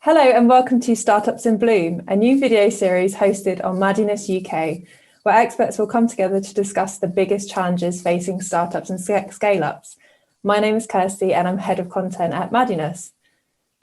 Hello and welcome to Startups in Bloom, a new video series hosted on Maddyness UK, where experts will come together to discuss the biggest challenges facing startups and scale-ups. My name is Kirsty and I'm Head of Content at Maddyness.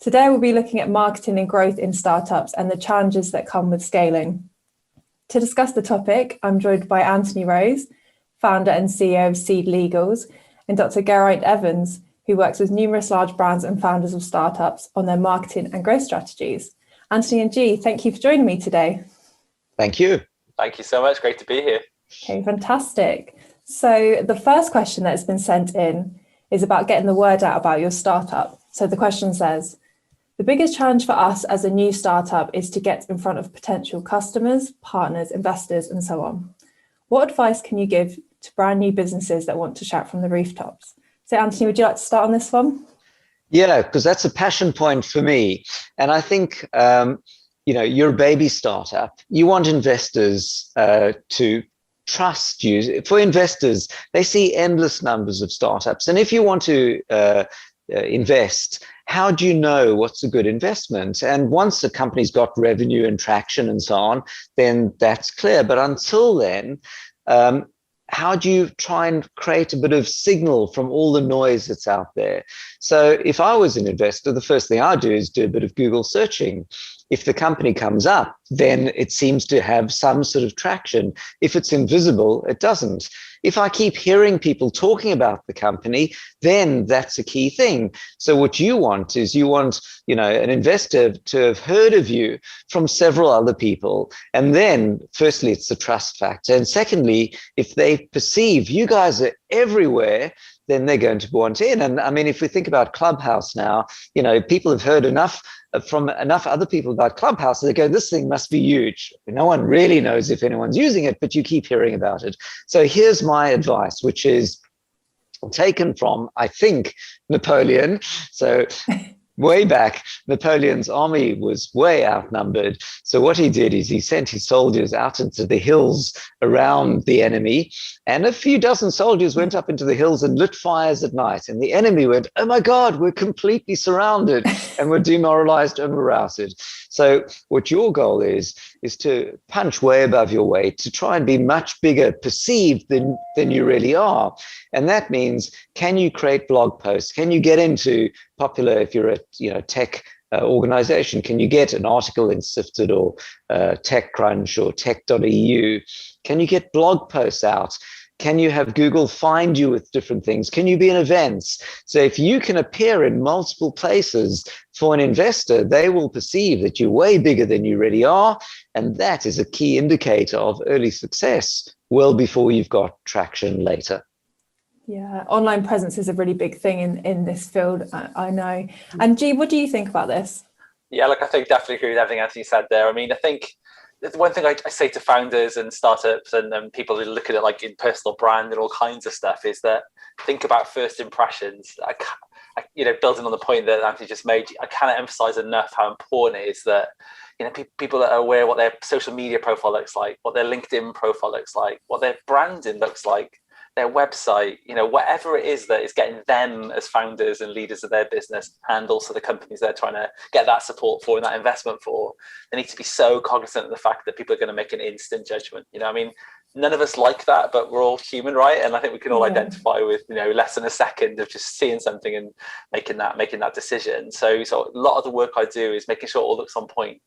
Today we'll be looking at marketing and growth in startups and the challenges that come with scaling. To discuss the topic, I'm joined by Anthony Rose, founder and CEO of SeedLegals, and Dr Geraint Evans, who works with numerous large brands and founders of startups on their marketing and growth strategies. Anthony and G, thank you for joining me today. Thank you. Thank you so much. Great to be here. Okay, fantastic. So the first question that's been sent in is about getting the word out about your startup. So the question says, the biggest challenge for us as a new startup is to get in front of potential customers, partners, investors, and so on. What advice can you give to brand new businesses that want to shout from the rooftops? So Anthony, would you like to start on this one? Yeah, because that's a passion point for me. And I think, you're a baby startup. You want investors to trust you. For investors, they see endless numbers of startups. And if you want to invest, how do you know what's a good investment? And once the company's got revenue and traction and so on, then that's clear. But until then, how do you try and create a bit of signal from all the noise that's out there? So if I was an investor, the first thing I'd do is do a bit of Google searching. If the company comes up, then it seems to have some sort of traction. If it's invisible, it doesn't. If I keep hearing people talking about the company, then that's a key thing. So what you want is an investor to have heard of you from several other people. And then firstly, it's the trust factor. And secondly, if they perceive you guys are everywhere, then they're going to want in. And I mean, if we think about Clubhouse now, people have heard enough from enough other people about Clubhouse, they go, this thing must be huge. No one really knows if anyone's using it, but you keep hearing about it. So here's my advice, which is taken from, I think, Napoleon. So way back, Napoleon's army was way outnumbered. So what he did is he sent his soldiers out into the hills around the enemy, and a few dozen soldiers went up into the hills and lit fires at night. And the enemy went, oh my God, we're completely surrounded and we're demoralized and we're routed. So what your goal is to punch way above your weight, to try and be much bigger perceived than you really are. And that means, can you create blog posts? Can you get into popular, if you're a tech organization, can you get an article in Sifted or TechCrunch or tech.eu? Can you get blog posts out? Can you have Google find you with different things? Can you be in events? So if you can appear in multiple places for an investor, they will perceive that you're way bigger than you really are. And that is a key indicator of early success well before you've got traction later. Yeah, online presence is a really big thing in this field, I know. And G, what do you think about this? Yeah, look, I think definitely agree with everything Anthony said there. I mean, I think the one thing I say to founders and startups and people who look at it like in personal brand and all kinds of stuff is that think about first impressions. Building on the point that Anthony just made, I cannot emphasize enough how important it is that people that are aware what their social media profile looks like, what their LinkedIn profile looks like, what their branding looks like, their website, whatever it is that is getting them as founders and leaders of their business, and also the companies they're trying to get that support for and that investment for, they need to be so cognizant of the fact that people are going to make an instant judgment. None of us like that, but we're all human, right? And I think we can all identify with, less than a second of just seeing something and making that decision. So a lot of the work I do is making sure it all looks on point.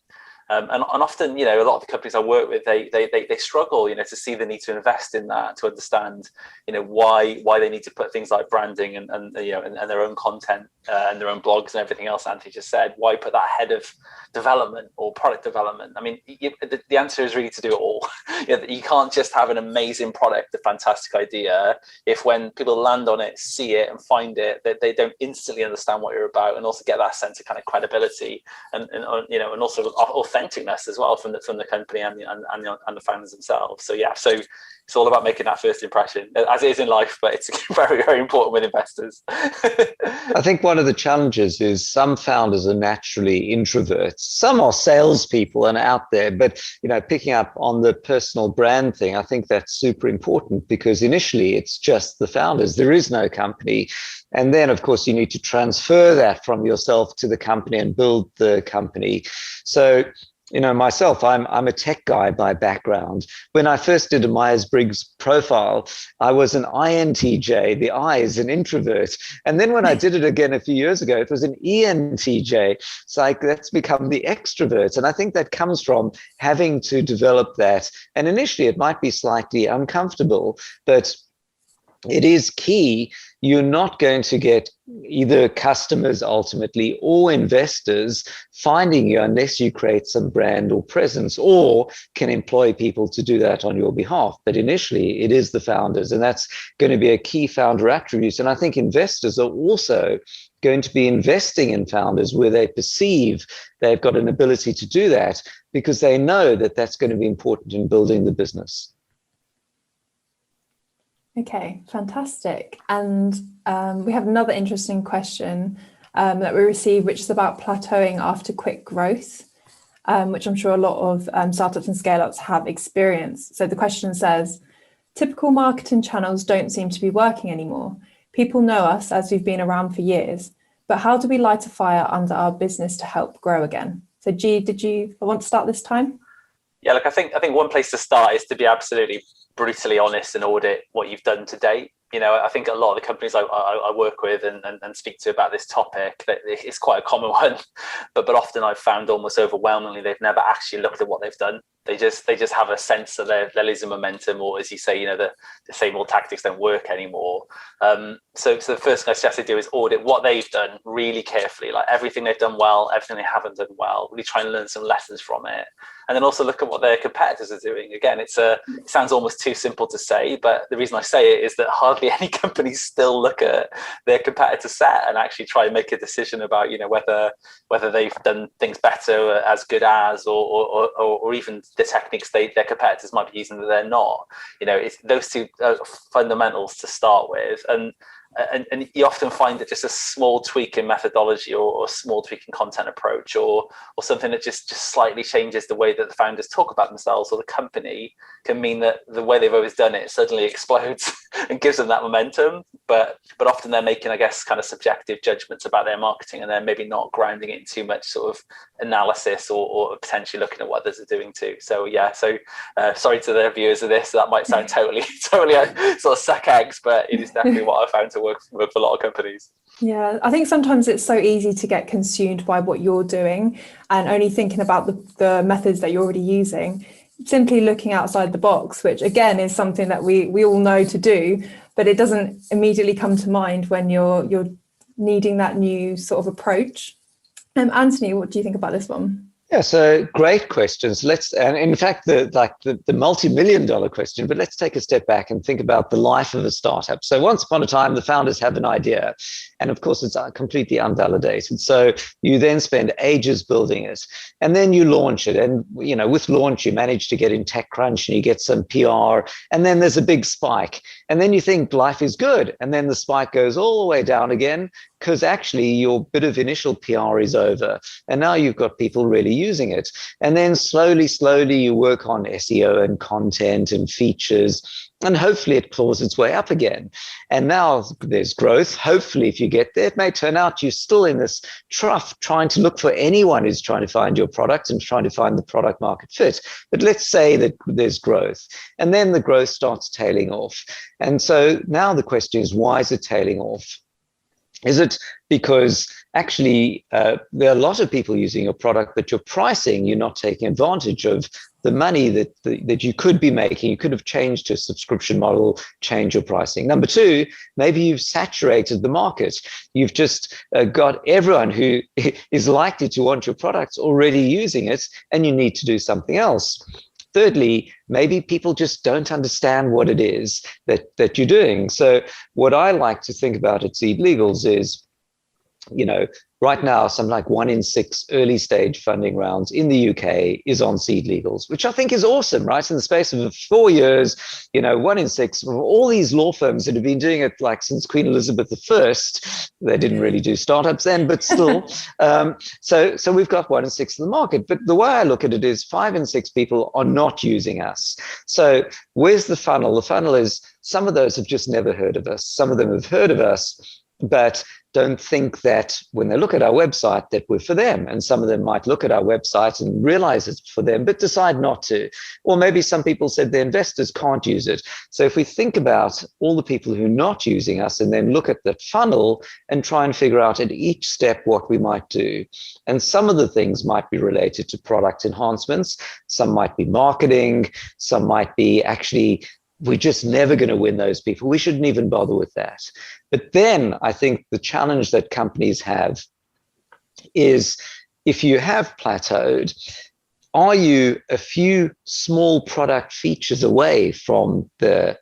And often, a lot of the companies I work with, they struggle, to see the need to invest in that, to understand, why they need to put things like branding and their own content and their own blogs and everything else Anthony just said. Why put that ahead of development or product development? I mean, the answer is really to do it all. You can't just have an amazing product, a fantastic idea, if when people land on it, see it and find it, that they don't instantly understand what you're about, and also get that sense of kind of credibility and also authenticness as well from the company and the founders themselves. So it's all about making that first impression, as it is in life, but it's very, very important with investors. I think one of the challenges is some founders are naturally introverts. Some are salespeople and out there, but picking up on the personal brand thing, I think that's super important, because initially it's just the founders. There is no company. And then, of course, you need to transfer that from yourself to the company and build the company. So, myself, I'm a tech guy by background. When I first did a Myers-Briggs profile, I was an INTJ. The I is an introvert. And then when I did it again a few years ago, it was an ENTJ. It's like, that's become the extrovert. And I think that comes from having to develop that. And initially, it might be slightly uncomfortable, but it is key. You're not going to get either customers ultimately or investors finding you unless you create some brand or presence, or can employ people to do that on your behalf. But initially, it is the founders, and that's going to be a key founder attribute. And I think investors are also going to be investing in founders where they perceive they've got an ability to do that, because they know that that's going to be important in building the business. Okay, fantastic. And we have another interesting question that we received, which is about plateauing after quick growth, which I'm sure a lot of startups and scale-ups have experienced. So the question says, typical marketing channels don't seem to be working anymore. People know us as we've been around for years, but how do we light a fire under our business to help grow again? So G, did you want to start this time? Yeah, look, I think one place to start is to be absolutely brutally honest and audit what you've done to date. I think a lot of the companies I work with and speak to about this topic, that it's quite a common one, but often I've found almost overwhelmingly they've never actually looked at what they've done. They just have a sense that there is a momentum, or as you say, the same old tactics don't work anymore. So the first thing I suggest they do is audit what they've done really carefully, like everything they've done well, everything they haven't done well, really try and learn some lessons from it. And then also look at what their competitors are doing. Again, it sounds almost too simple to say, but the reason I say it is that hardly any companies still look at their competitor set and actually try and make a decision about, whether they've done things better, as good as, or even the techniques their competitors might be using that they're not. It's those two fundamentals to start with. And you often find that just a small tweak in methodology or a small tweak in content approach or something that just slightly changes the way that the founders talk about themselves or the company can mean that the way they've always done it suddenly explodes and gives them that momentum. But often they're making, I guess, kind of subjective judgments about their marketing, and they're maybe not grounding it in too much sort of analysis or potentially looking at what others are doing too. So sorry to the viewers of this, that might sound totally sort of suck eggs, but it is definitely what I found to work for a lot of companies. Yeah, I think sometimes it's so easy to get consumed by what you're doing and only thinking about the methods that you're already using, simply looking outside the box, which again is something that we all know to do, but it doesn't immediately come to mind when you're needing that new sort of approach. Anthony, what do you think about this one? Yeah, so great questions. And in fact, the multi-million-dollar question, but let's take a step back and think about the life of a startup. So once upon a time, the founders have an idea, and of course, it's completely unvalidated. So you then spend ages building it, and then you launch it. And with launch, you manage to get in TechCrunch, and you get some PR, and then there's a big spike, and then you think life is good, and then the spike goes all the way down again, because actually your bit of initial PR is over, and now you've got people really using it. And then slowly you work on SEO and content and features, and hopefully it claws its way up again. And now there's growth. Hopefully, if you get there, it may turn out you're still in this trough trying to look for anyone who's trying to find your product and trying to find the product market fit. But let's say that there's growth, and then the growth starts tailing off. And so now the question is, why is it tailing off? Is it because actually there are a lot of people using your product, but your pricing, you're not taking advantage of the money that you could be making? You could have changed to a subscription model, change your pricing. Number two, maybe you've saturated the market. You've just got everyone who is likely to want your products already using it, and you need to do something else. Thirdly, maybe people just don't understand what it is that you're doing. So what I like to think about at SeedLegals is, right now, something like 1 in 6 early stage funding rounds in the UK is on SeedLegals, which I think is awesome, right? In the space of 4 years, 1 in 6 of all these law firms that have been doing it like since Queen Elizabeth I. They didn't really do startups then, but still. So we've got 1 in 6 in the market. But the way I look at it is 5 in 6 people are not using us. So where's the funnel? The funnel is some of those have just never heard of us. Some of them have heard of us, but don't think that when they look at our website that we're for them. And some of them might look at our website and realize it's for them, but decide not to. Or maybe some people said their investors can't use it. So if we think about all the people who are not using us and then look at the funnel and try and figure out at each step what we might do. And some of the things might be related to product enhancements. Some might be marketing. Some might be actually, we're just never going to win those people. We shouldn't even bother with that. But then I think the challenge that companies have is, if you have plateaued, are you a few small product features away from the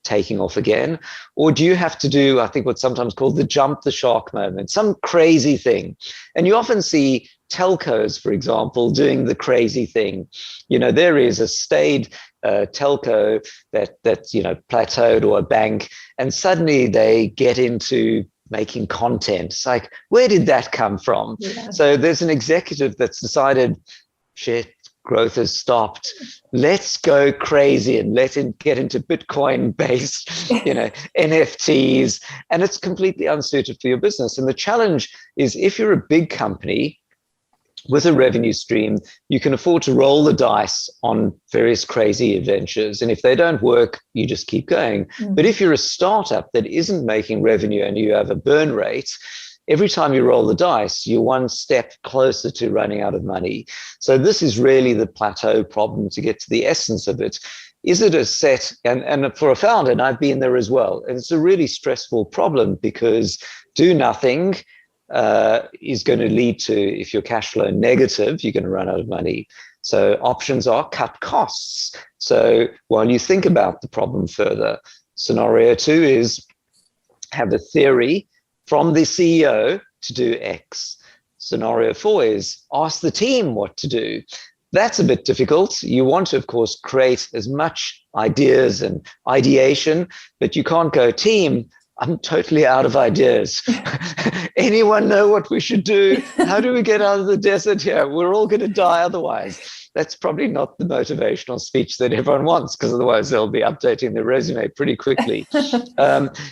taking off again? Or do you have to do, I think, what's sometimes called the jump the shark moment, some crazy thing? And you often see telcos, for example, doing the crazy thing. You know, there is a staid telco that's plateaued, or a bank, and suddenly they get into making content. It's like, where did that come from? Yeah. So there's an executive that's decided, shit, growth has stopped. Let's go crazy and let it get into Bitcoin-based, NFTs, and it's completely unsuited for your business. And the challenge is, if you're a big company with a revenue stream, you can afford to roll the dice on various crazy adventures. And if they don't work, you just keep going. But if you're a startup that isn't making revenue and you have a burn rate, every time you roll the dice, you're one step closer to running out of money. So this is really the plateau problem, to get to the essence of it. Is it a set, and for a founder, and I've been there as well, and it's a really stressful problem, because do nothing is going to lead to, if you're cash flow negative, you're going to run out of money. So options are cut costs. So while you think about the problem further, scenario 2 is have a theory from the CEO to do X. Scenario 4 is ask the team what to do. That's a bit difficult. You want to, of course, create as much ideas and ideation, but you can't go, team, I'm totally out of ideas. Anyone know what we should do? How do we get out of the desert here? We're all going to die otherwise. That's probably not the motivational speech that everyone wants, because otherwise they'll be updating their resume pretty quickly.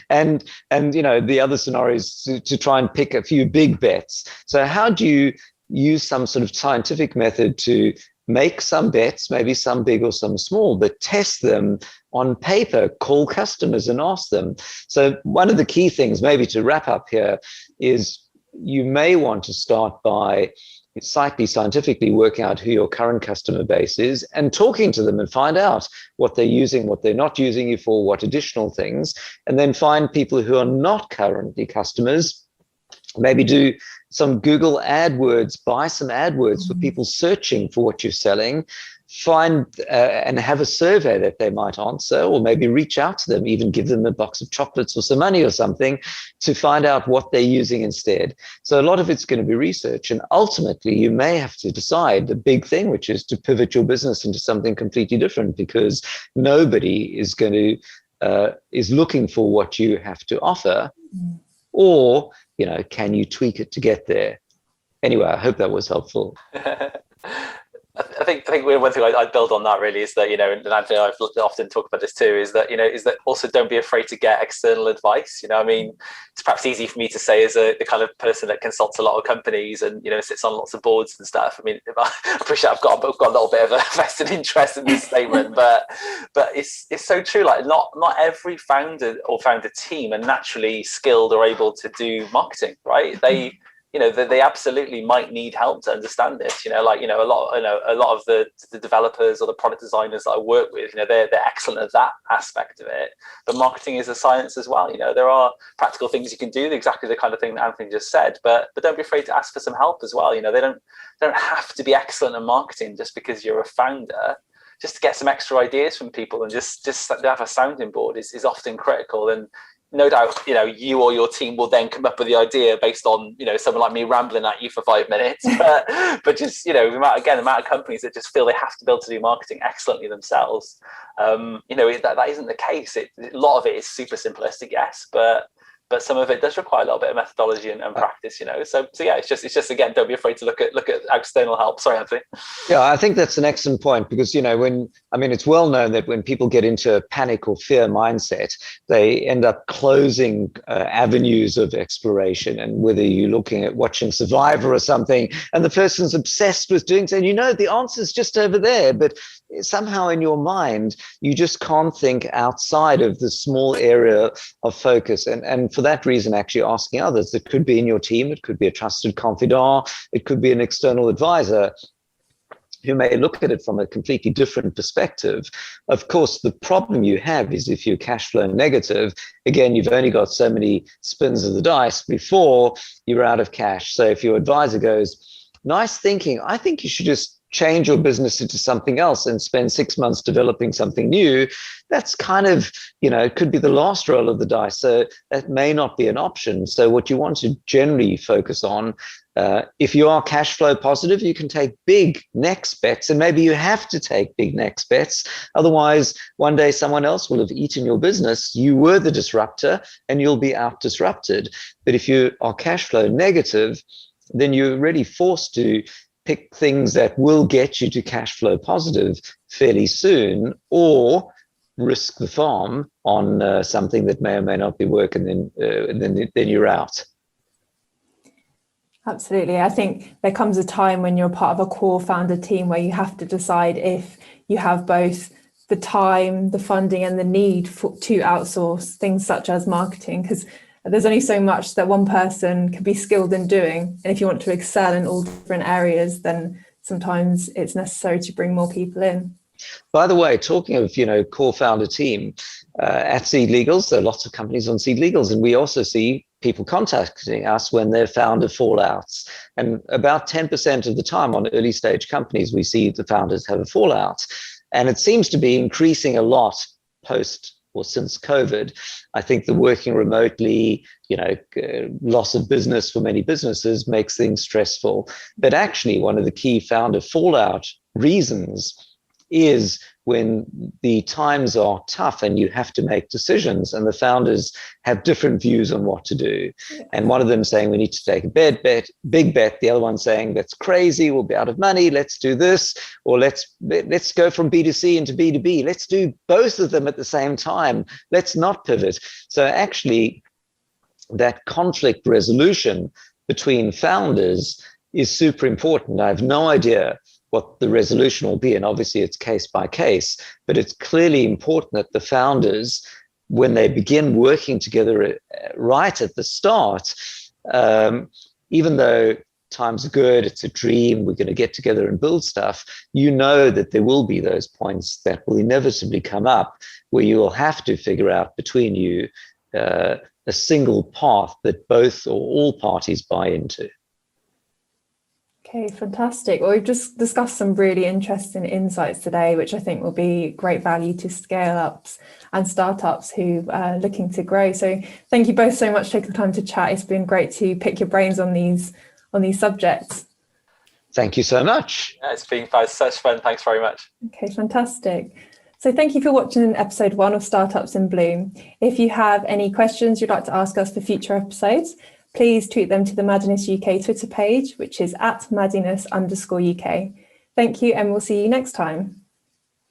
And the other scenario is to try and pick a few big bets. So how do you use some sort of scientific method to make some bets, maybe some big or some small, but test them on paper, call customers and ask them. So one of the key things, maybe to wrap up here, is you may want to start by scientifically working out who your current customer base is and talking to them and find out what they're using, what they're not using you for, what additional things, and then find people who are not currently customers. Maybe do some Google AdWords, buy some AdWords for people searching for what you're selling, find and have a survey that they might answer, or maybe reach out to them, even give them a box of chocolates or some money or something to find out what they're using instead. So a lot of it's going to be research. And ultimately, you may have to decide the big thing, which is to pivot your business into something completely different, because nobody is going to is looking for what you have to offer. Or, can you tweak it to get there? Anyway, I hope that was helpful. I think one thing I'd build on that really is that, and Anthony and I've often talked about this too, is that also don't be afraid to get external advice. It's perhaps easy for me to say as the kind of person that consults a lot of companies and, sits on lots of boards and stuff. I appreciate I've got a little bit of a vested interest in this statement, but it's so true. Like not every founder or founder team are naturally skilled or able to do marketing, right? They absolutely might need help to understand this. A lot of the developers or the product designers that I work with, they're excellent at that aspect of it. But marketing is a science as well. There are practical things you can do, exactly the kind of thing that Anthony just said. But don't be afraid to ask for some help as well. They don't have to be excellent at marketing just because you're a founder. Just to get some extra ideas from people and just have a sounding board is often critical. And no doubt, you or your team will then come up with the idea based on, someone like me rambling at you for 5 minutes. But just, the amount of companies that just feel they have to be able to do marketing excellently themselves, that isn't the case. A lot of it is super simplistic, yes, but but some of it does require a little bit of methodology and practice, you know. So yeah, it's just again, don't be afraid to look at external help. Sorry, Anthony. Yeah, I think that's an excellent point, because, you know, it's well known that when people get into a panic or fear mindset, they end up closing avenues of exploration. And whether you're looking at watching Survivor or something, and the person's obsessed with doing so, and you know the answer's just over there, but somehow in your mind, you just can't think outside of the small area of focus. And for that reason, actually asking others, it could be in your team, it could be a trusted confidant, it could be an external advisor who may look at it from a completely different perspective. Of course, the problem you have is if you're cash flow negative, again, you've only got so many spins of the dice before you're out of cash. So if your advisor goes, nice thinking, I think you should just change your business into something else and spend 6 months developing something new, that's kind of, you know, it could be the last roll of the dice. So that may not be an option. So what you want to generally focus on, if you are cash flow positive, you can take big next bets, and maybe you have to take big next bets. Otherwise, one day someone else will have eaten your business. You were the disruptor and you'll be out disrupted. But if you are cash flow negative, then you're really forced to pick things that will get you to cash flow positive fairly soon, or risk the farm on something that may or may not be working, then you're out. Absolutely. I think there comes a time when you're part of a core founder team where you have to decide if you have both the time, the funding, and the need to outsource things such as marketing, because there's only so much that one person can be skilled in doing. And if you want to excel in all different areas, then sometimes it's necessary to bring more people in. By the way, talking of, you know, core founder team, at SeedLegals, there are lots of companies on SeedLegals, and we also see people contacting us when they're founder fallouts. And about 10% of the time on early stage companies, we see the founders have a fallout. And it seems to be increasing a lot post or since COVID. I think the working remotely, you know, loss of business for many businesses makes things stressful. But actually, one of the key founder fallout reasons is when the times are tough and you have to make decisions, and the founders have different views on what to do. And one of them saying we need to take a big bet, the other one saying that's crazy, we'll be out of money, let's do this, or let's go from B2C into B2B. Let's do both of them at the same time. Let's not pivot. So actually, that conflict resolution between founders is super important. I have no idea what the resolution will be, and obviously it's case by case, but it's clearly important that the founders, when they begin working together right at the start, even though times are good, it's a dream, we're going to get together and build stuff, you know that there will be those points that will inevitably come up where you will have to figure out between you a single path that both or all parties buy into. Okay, fantastic. Well, we've just discussed some really interesting insights today, which I think will be great value to scale-ups and startups who are looking to grow. So thank you both so much for taking the time to chat. It's been great to pick your brains on these subjects. Thank you so much. Yeah, it's been such fun. Thanks very much. Okay, fantastic. So thank you for watching episode 1 of Startups in Bloom. If you have any questions you'd like to ask us for future episodes, please tweet them to the Maddyness UK Twitter page, which is @Maddyness_UK. Thank you, and we'll see you next time.